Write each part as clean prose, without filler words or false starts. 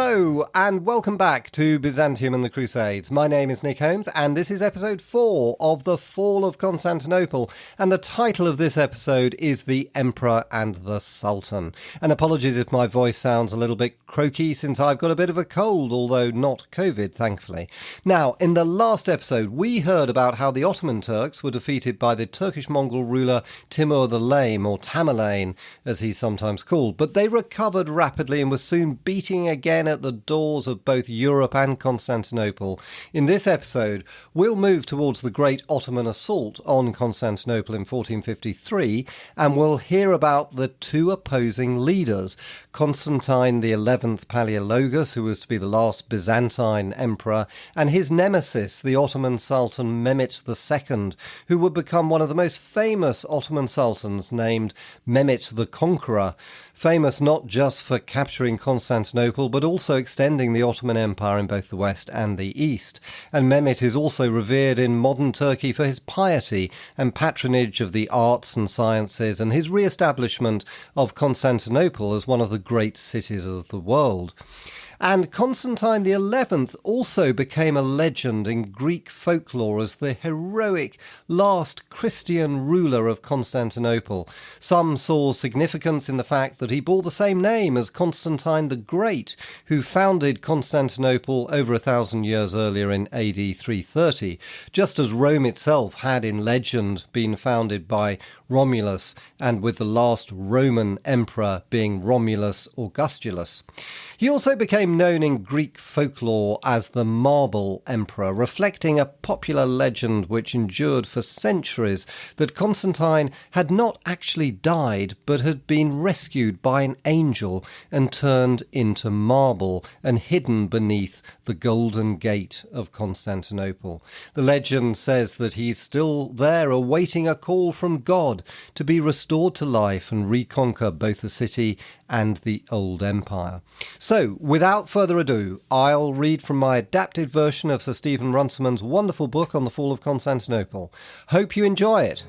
Hello and welcome back to Byzantium and the Crusades. My name is Nick Holmes and this is episode 4 of The Fall of Constantinople, and the title of this episode is The Emperor and the Sultan. And apologies if my voice sounds a little bit croaky since I've got a bit of a cold, although not COVID, thankfully. Now, in the last episode we heard about how the Ottoman Turks were defeated by the Turkish-Mongol ruler Timur the Lame, or Tamerlane as he's sometimes called, but they recovered rapidly and were soon beating again at the doors of both Europe and Constantinople. In this episode, we'll move towards the Great Ottoman Assault on Constantinople in 1453, and we'll hear about the two opposing leaders, Constantine XI Palaiologos, who was to be the last Byzantine emperor, and his nemesis, the Ottoman Sultan Mehmet II, who would become one of the most famous Ottoman sultans, named Mehmet the Conqueror, famous not just for capturing Constantinople, but also extending the Ottoman Empire in both the west and the east. And Mehmet is also revered in modern Turkey for his piety and patronage of the arts and sciences, and his re-establishment of Constantinople as one of the great cities of the world. And Constantine XI also became a legend in Greek folklore as the heroic last Christian ruler of Constantinople. Some saw significance in the fact that he bore the same name as Constantine the Great, who founded Constantinople over 1,000 years earlier in AD 330, just as Rome itself had in legend been founded by Romulus, and with the last Roman emperor being Romulus Augustulus. He also became known in Greek folklore as the Marble Emperor, reflecting a popular legend which endured for centuries that Constantine had not actually died but had been rescued by an angel and turned into marble and hidden beneath the Golden Gate of Constantinople. The legend says that he's still there awaiting a call from God to be restored to life and reconquer both the city and the old empire. So, without further ado, I'll read from my adapted version of Sir Stephen Runciman's wonderful book on the fall of Constantinople. Hope you enjoy it.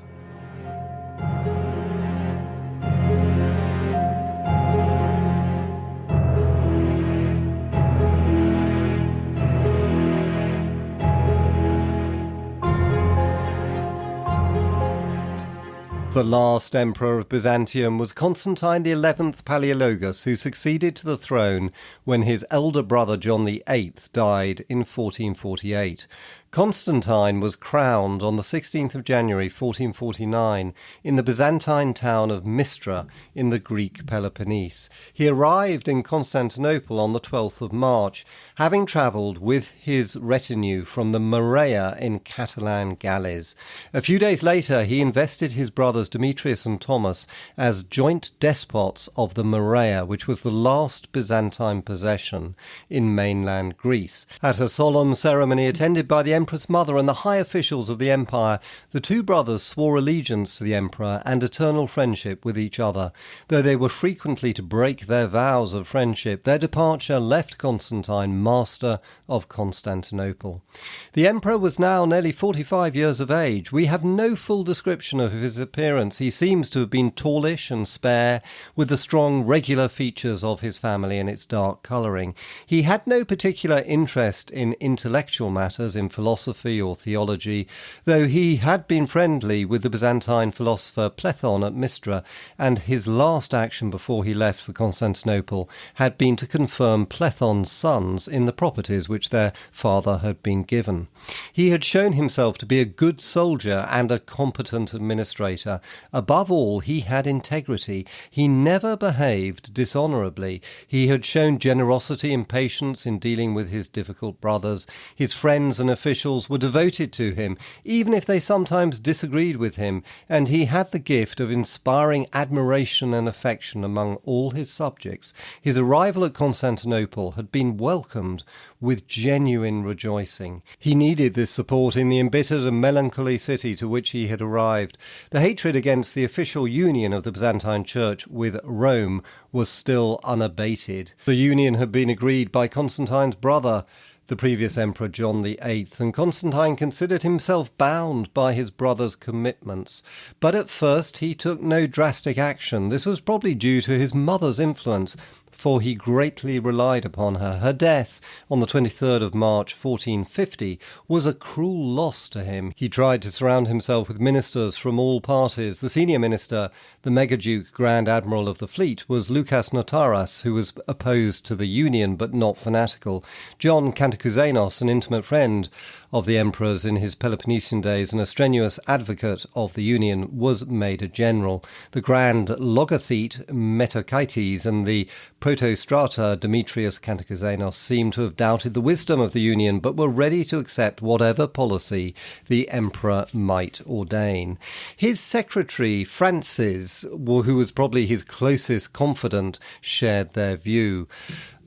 The last emperor of Byzantium was Constantine XI Palaiologos, who succeeded to the throne when his elder brother John VIII died in 1448. Constantine was crowned on the 16th of January 1449 in the Byzantine town of Mistra in the Greek Peloponnese. He arrived in Constantinople on the 12th of March, having travelled with his retinue from the Morea in Catalan Galles. A few days later he invested his brothers Demetrius and Thomas as joint despots of the Morea, which was the last Byzantine possession in mainland Greece. At a solemn ceremony attended by the Empress Mother and the high officials of the empire, the two brothers swore allegiance to the emperor and eternal friendship with each other. Though they were frequently to break their vows of friendship, their departure left Constantine master of Constantinople. The emperor was now nearly 45 years of age. We have no full description of his appearance. He seems to have been tallish and spare, with the strong regular features of his family and its dark colouring. He had no particular interest in intellectual matters, in philosophy or theology, though he had been friendly with the Byzantine philosopher Plethon at Mistra, and his last action before he left for Constantinople had been to confirm Plethon's sons in the properties which their father had been given. He had shown himself to be a good soldier and a competent administrator. Above all, he had integrity. He never behaved dishonourably. He had shown generosity and patience in dealing with his difficult brothers. His friends and officials were devoted to him, even if they sometimes disagreed with him, and he had the gift of inspiring admiration and affection among all his subjects. His arrival at Constantinople had been welcomed with genuine rejoicing. He needed this support in the embittered and melancholy city to which he had arrived. The hatred against the official union of the Byzantine Church with Rome was still unabated. The union had been agreed by Constantine's brother, the previous emperor John VIII, and Constantine considered himself bound by his brother's commitments. But at first he took no drastic action. This was probably due to his mother's influence. for he greatly relied upon her. Her death on the 23rd of March 1450 was a cruel loss to him. He tried to surround himself with ministers from all parties. The senior minister, the Megaduke Grand Admiral of the Fleet, was Lucas Notaras, who was opposed to the Union but not fanatical. John Cantacuzénos, an intimate friend of the emperor's in his Peloponnesian days and a strenuous advocate of the Union, was made a general. The Grand Logothete Metokaites and the Protostrator Demetrius Cantacuzénos seem to have doubted the wisdom of the Union, but were ready to accept whatever policy the emperor might ordain. His secretary, Francis, who was probably his closest confidant, shared their view.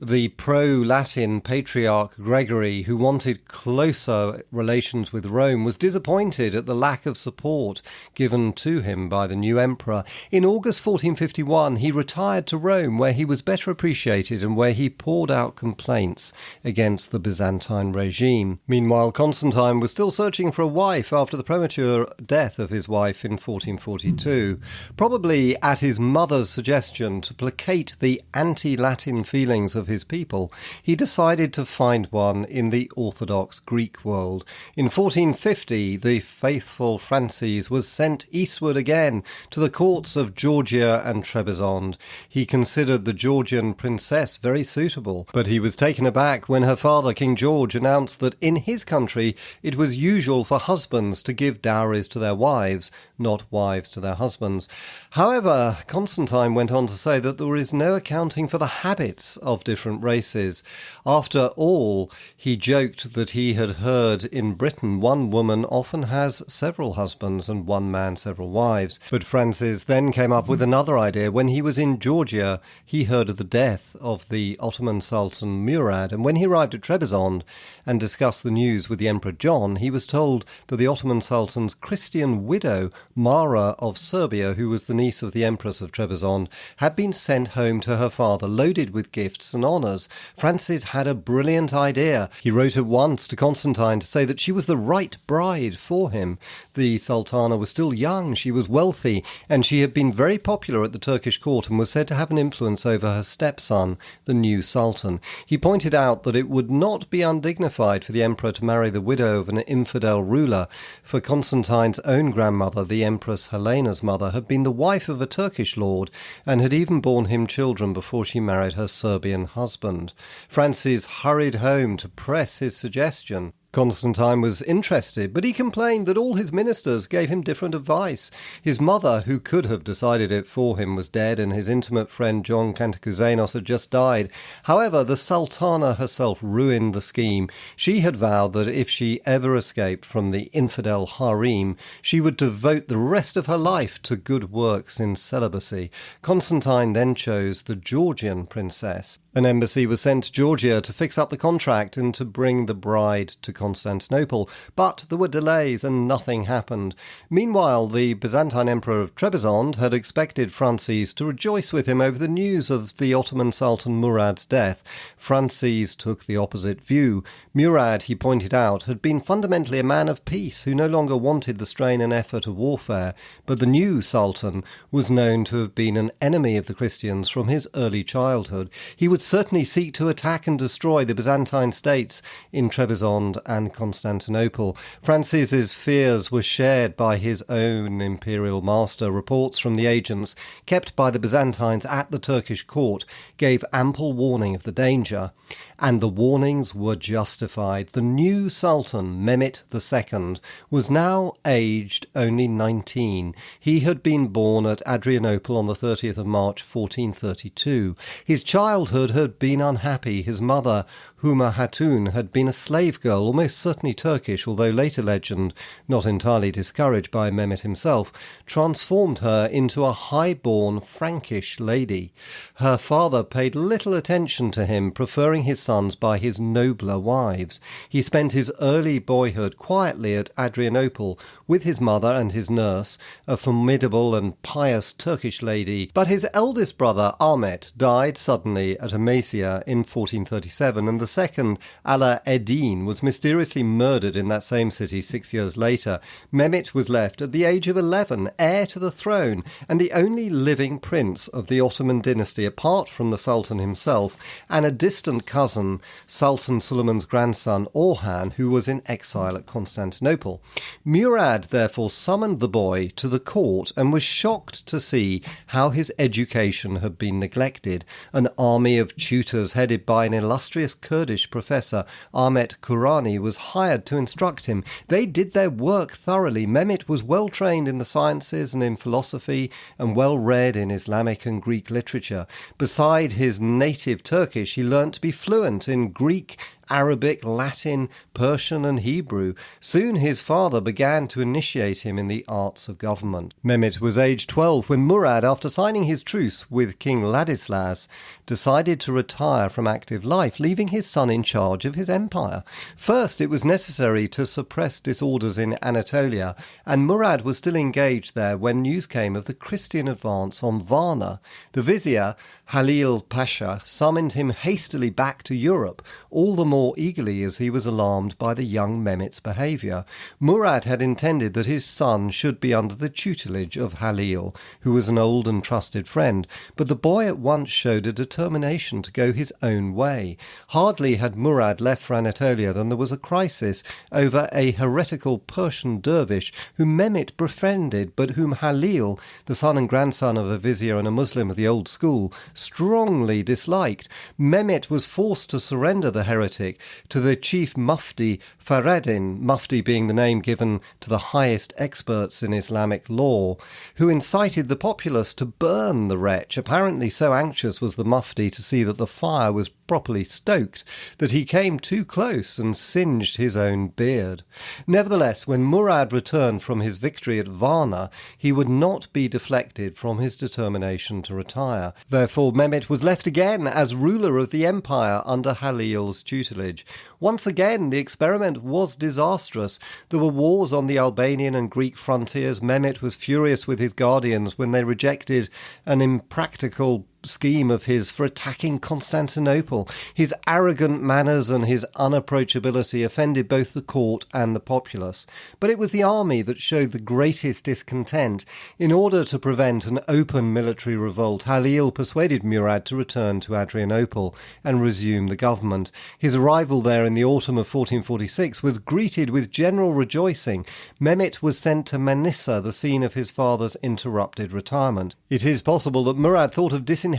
The pro-Latin Patriarch Gregory, who wanted closer relations with Rome, was disappointed at the lack of support given to him by the new emperor. In August 1451, he retired to Rome, where he was better appreciated and where he poured out complaints against the Byzantine regime. Meanwhile, Constantine was still searching for a wife after the premature death of his wife in 1442, probably at his mother's suggestion to placate the anti-Latin feelings of his people. He decided to find one in the Orthodox Greek world. In 1450, the faithful Francis was sent eastward again to the courts of Georgia and Trebizond. He considered the Georgian princess very suitable, but he was taken aback when her father, King George, announced that in his country it was usual for husbands to give dowries to their wives, not wives to their husbands. However, Constantine went on to say that there is no accounting for the habits of different races. After all, he joked that he had heard in Britain one woman often has several husbands and one man several wives. But Francis then came up with another idea. When he was in Georgia, he heard of the death of the Ottoman Sultan Murad, and when he arrived at Trebizond and discussed the news with the Emperor John, he was told that the Ottoman Sultan's Christian widow, Mara of Serbia, who was the niece of the Empress of Trebizond, had been sent home to her father loaded with gifts and honours. Francis had a brilliant idea. He wrote at once to Constantine to say that she was the right bride for him. The Sultana was still young, she was wealthy, and she had been very popular at the Turkish court and was said to have an influence over her stepson, the new Sultan. He pointed out that it would not be undignified for the emperor to marry the widow of an infidel ruler, for Constantine's own grandmother, the Empress Helena's mother, had been the wife of a Turkish lord and had even borne him children before she married her Serbian husband. Francis hurried home to press his suggestion. Constantine was interested, but he complained that all his ministers gave him different advice. His mother, who could have decided it for him, was dead, and his intimate friend John Cantacuzénos had just died. However, the Sultana herself ruined the scheme. She had vowed that if she ever escaped from the infidel harem, she would devote the rest of her life to good works in celibacy. Constantine then chose the Georgian princess. An embassy was sent to Georgia to fix up the contract and to bring the bride to Constantinople, but there were delays and nothing happened. Meanwhile, the Byzantine Emperor of Trebizond had expected Francis to rejoice with him over the news of the Ottoman Sultan Murad's death. Francis took the opposite view. Murad, he pointed out, had been fundamentally a man of peace who no longer wanted the strain and effort of warfare, but the new Sultan was known to have been an enemy of the Christians from his early childhood. He would certainly seek to attack and destroy the Byzantine states in Trebizond and Constantinople. Francis's fears were shared by his own imperial master. Reports from the agents kept by the Byzantines at the Turkish court gave ample warning of the danger, and the warnings were justified. The new Sultan, Mehmet II, was now aged only 19. He had been born at Adrianople on the 30th of March 1432. His childhood had been unhappy. His mother, Huma Hatun, had been a slave girl, almost certainly Turkish, although later legend, not entirely discouraged by Mehmet himself, transformed her into a high-born Frankish lady. Her father paid little attention to him, preferring his sons by his nobler wives. He spent his early boyhood quietly at Adrianople with his mother and his nurse, a formidable and pious Turkish lady, but his eldest brother, Ahmet, died suddenly at Amasia in 1437, and the second, Ala Eddin, was mysteriously mysteriously murdered in that same city 6 years later, Mehmet was left at the age of 11, heir to the throne, and the only living prince of the Ottoman dynasty apart from the Sultan himself, and a distant cousin, Sultan Suleiman's grandson Orhan, who was in exile at Constantinople. Murad therefore summoned the boy to the court and was shocked to see how his education had been neglected. An army of tutors headed by an illustrious Kurdish professor, Ahmet Kurani, was hired to instruct him. They did their work thoroughly. Mehmet was well trained in the sciences and in philosophy, and well read in Islamic and Greek literature. Beside his native Turkish, he learnt to be fluent in Greek, Arabic, Latin, Persian and Hebrew. Soon his father began to initiate him in the arts of government. Mehmet was aged 12 when Murad, after signing his truce with King Ladislas, decided to retire from active life, leaving his son in charge of his empire. First, it was necessary to suppress disorders in Anatolia, and Murad was still engaged there when news came of the Christian advance on Varna. The vizier, Halil Pasha, summoned him hastily back to Europe, all the more eagerly as he was alarmed by the young Mehmet's behaviour. Murad had intended that his son should be under the tutelage of Halil, who was an old and trusted friend, but the boy at once showed a determination to go his own way. Hardly had Murad left for Anatolia than there was a crisis over a heretical Persian dervish whom Mehmet befriended, but whom Halil, the son and grandson of a vizier and a Muslim of the old school, strongly disliked. Mehmet was forced to surrender the heretic to the chief mufti Fareddin, mufti being the name given to the highest experts in Islamic law, who incited the populace to burn the wretch. Apparently so anxious was the mufti to see that the fire was properly stoked that he came too close and singed his own beard. Nevertheless, when Murad returned from his victory at Varna, he would not be deflected from his determination to retire. Therefore, Mehmet was left again as ruler of the empire under Halil's tutelage. Once again, the experiment was disastrous. There were wars on the Albanian and Greek frontiers. Mehmet was furious with his guardians when they rejected an impractical scheme of his for attacking Constantinople. His arrogant manners and his unapproachability offended both the court and the populace. But it was the army that showed the greatest discontent. In order to prevent an open military revolt, Halil persuaded Murad to return to Adrianople and resume the government. His arrival there in the autumn of 1446 was greeted with general rejoicing. Mehmet was sent to Manisa, the scene of his father's interrupted retirement. It is possible that Murad thought of disinheriting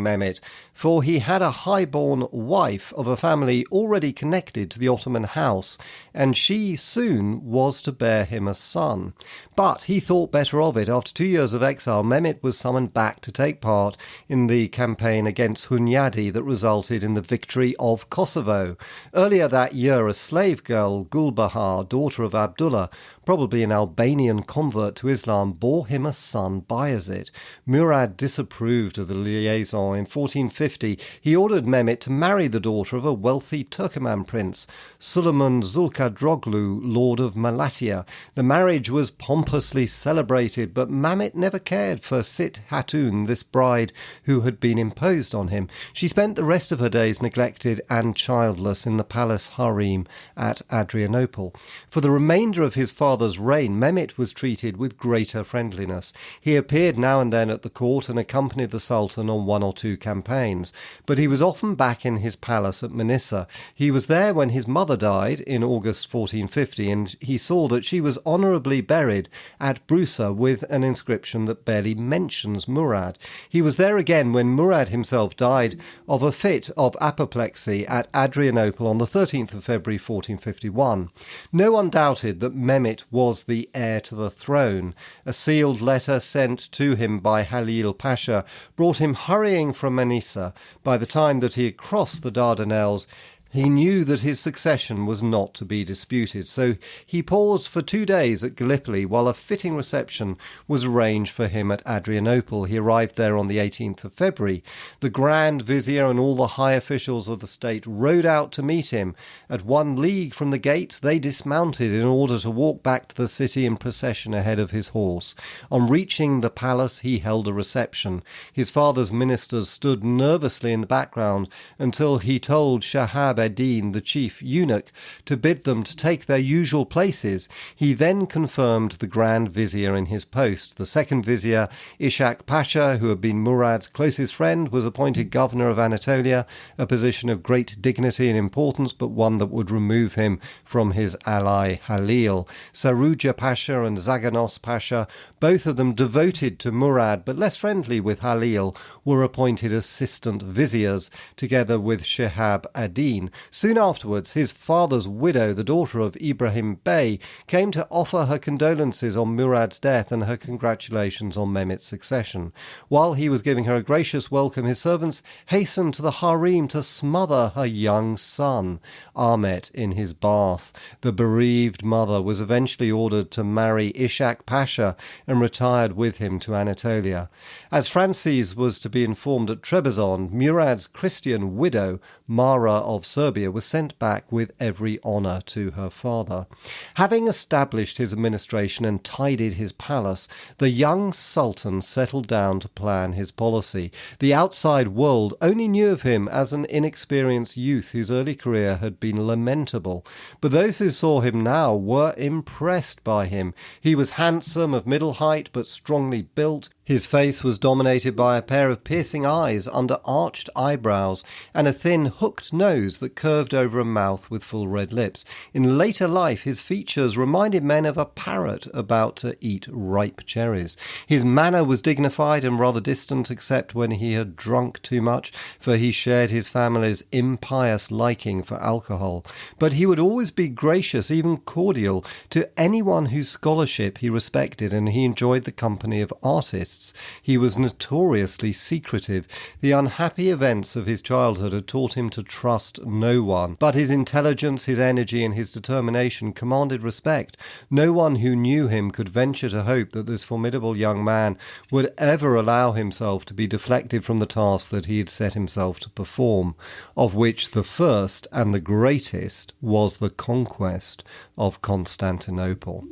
Mehmet, for he had a high-born wife of a family already connected to the Ottoman house, and she soon was to bear him a son. But he thought better of it. After 2 years of exile, Mehmet was summoned back to take part in the campaign against Hunyadi that resulted in the victory of Kosovo. Earlier that year, a slave girl, Gulbahar, daughter of Abdullah, probably an Albanian convert to Islam, bore him a son, Bayezid. Murad disapproved of the liaison. In 1450, he ordered Mehmet to marry the daughter of a wealthy Turkoman prince, Suleiman Zulkadroglu, lord of Malatya. The marriage was pompously celebrated, but Mehmet never cared for Sit Hatun, this bride who had been imposed on him. She spent the rest of her days neglected and childless in the palace harem at Adrianople. For the remainder of his father's reign, Mehmet was treated with greater friendliness. He appeared now and then at the court and accompanied the Sultan on 1 or 2 campaigns, but he was often back in his palace at Manisa. He was there when his mother died in August 1450, and he saw that she was honourably buried at Brusa with an inscription that barely mentions Murad. He was there again when Murad himself died of a fit of apoplexy at Adrianople on the 13th of February 1451. No one doubted that Mehmet was the heir to the throne. A sealed letter sent to him by Halil Pasha brought him hurrying from Manisa. By the time that he had crossed the Dardanelles, he knew that his succession was not to be disputed, so he paused for 2 days at Gallipoli while a fitting reception was arranged for him at Adrianople. He arrived there on the 18th of February. The Grand Vizier and all the high officials of the state rode out to meet him. At 1 league from the gates, they dismounted in order to walk back to the city in procession ahead of his horse. On reaching the palace, he held a reception. His father's ministers stood nervously in the background until he told Shahab Eddin, the chief eunuch, to bid them to take their usual places, he then confirmed the Grand Vizier in his post. The second Vizier, Ishak Pasha, who had been Murad's closest friend, was appointed governor of Anatolia, a position of great dignity and importance, but one that would remove him from his ally Halil. Saruja Pasha and Zaganos Pasha, both of them devoted to Murad but less friendly with Halil, were appointed assistant viziers, together with Shihab ad-Din. Soon afterwards, his father's widow, the daughter of Ibrahim Bey, came to offer her condolences on Murad's death and her congratulations on Mehmet's succession. While he was giving her a gracious welcome, his servants hastened to the harem to smother her young son, Ahmet, in his bath. The bereaved mother was eventually ordered to marry Ishak Pasha and retired with him to Anatolia. As Francis was to be informed at Trebizond, Murad's Christian widow, Mara of Serbia, was sent back with every honour to her father. Having established his administration and tidied his palace, the young sultan settled down to plan his policy. The outside world only knew of him as an inexperienced youth whose early career had been lamentable, but those who saw him now were impressed by him. He was handsome, of middle height, but strongly built. His face was dominated by a pair of piercing eyes under arched eyebrows and a thin, hooked nose that curved over a mouth with full red lips. In later life, his features reminded men of a parrot about to eat ripe cherries. His manner was dignified and rather distant, except when he had drunk too much, for he shared his family's impious liking for alcohol. But he would always be gracious, even cordial, to anyone whose scholarship he respected, and he enjoyed the company of artists. He was notoriously secretive. The unhappy events of his childhood had taught him to trust no one, but his intelligence, his energy, and his determination commanded respect. No one who knew him could venture to hope that this formidable young man would ever allow himself to be deflected from the task that he had set himself to perform, of which the first and the greatest was the conquest of Constantinople.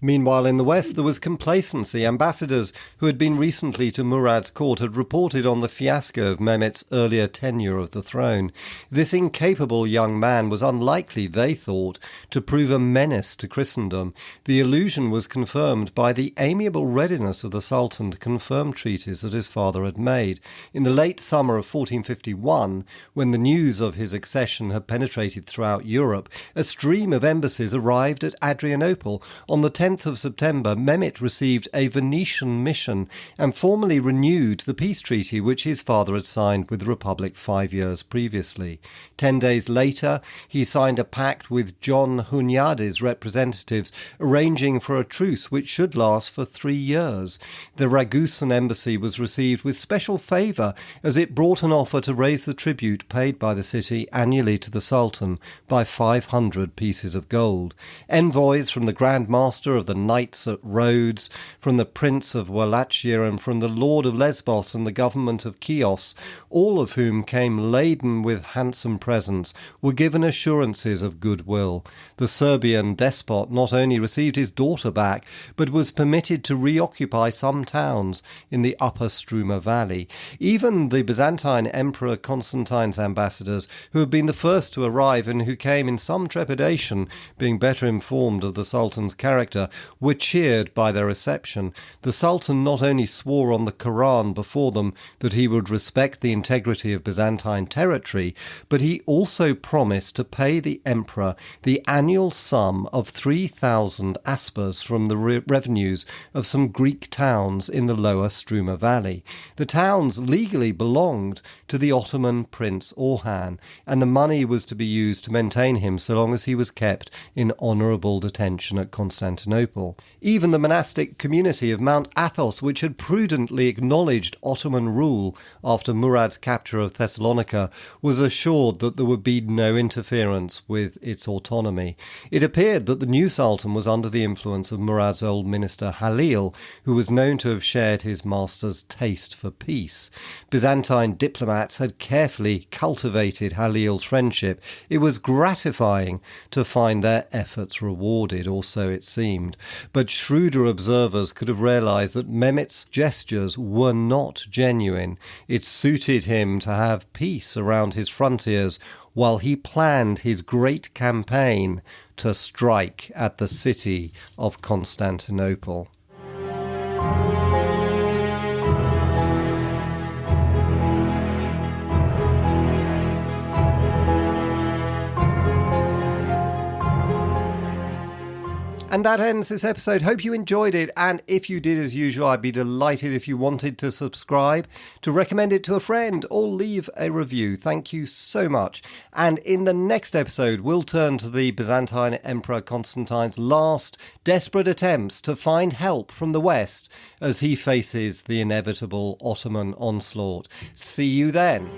Meanwhile, in the west, there was complacency. Ambassadors who had been recently to Murad's court had reported on the fiasco of Mehmet's earlier tenure of the throne. This incapable young man was unlikely, they thought, to prove a menace to Christendom. The illusion was confirmed by the amiable readiness of the Sultan to confirm treaties that his father had made. In the late summer of 1451, when the news of his accession had penetrated throughout Europe, a stream of embassies arrived at Adrianople. On the 10th of September, Mehmet received a Venetian mission and formally renewed the peace treaty which his father had signed with the Republic 5 years previously. 10 days later, he signed a pact with John Hunyadi's representatives, arranging for a truce which should last for 3 years. The Ragusan embassy was received with special favour, as it brought an offer to raise the tribute paid by the city annually to the Sultan by 500 pieces of gold. Envoys from the Grand Master of the Knights at Rhodes, from the Prince of Wallachia, and from the Lord of Lesbos and the government of Chios, all of whom came laden with handsome presents, were given assurances of goodwill. The Serbian despot not only received his daughter back, but was permitted to reoccupy some towns in the upper Struma valley. Even the Byzantine Emperor Constantine's ambassadors, who had been the first to arrive and who came in some trepidation, being better informed of the Sultan's character, were cheered by their reception. The Sultan not only swore on the Quran before them that he would respect the integrity of Byzantine territory, but he also promised to pay the emperor the annual sum of 3,000 aspers from the revenues of some Greek towns in the lower Struma valley. The towns legally belonged to the Ottoman Prince Orhan, and the money was to be used to maintain him so long as he was kept in honourable detention at Constantinople. Even the monastic community of Mount Athos, which had prudently acknowledged Ottoman rule after Murad's capture of Thessalonica, was assured that there would be no interference with its autonomy. It appeared that the new Sultan was under the influence of Murad's old minister Halil, who was known to have shared his master's taste for peace. Byzantine diplomats had carefully cultivated Halil's friendship. It was gratifying to find their efforts rewarded, or so it seemed. But shrewder observers could have realized that Mehmet's gestures were not genuine. It suited him to have peace around his frontiers while he planned his great campaign to strike at the city of Constantinople. And that ends this episode. Hope you enjoyed it. And if you did, as usual, I'd be delighted if you wanted to subscribe, to recommend it to a friend, or leave a review. Thank you so much. And in the next episode, we'll turn to the Byzantine Emperor Constantine's last desperate attempts to find help from the West as he faces the inevitable Ottoman onslaught. See you then.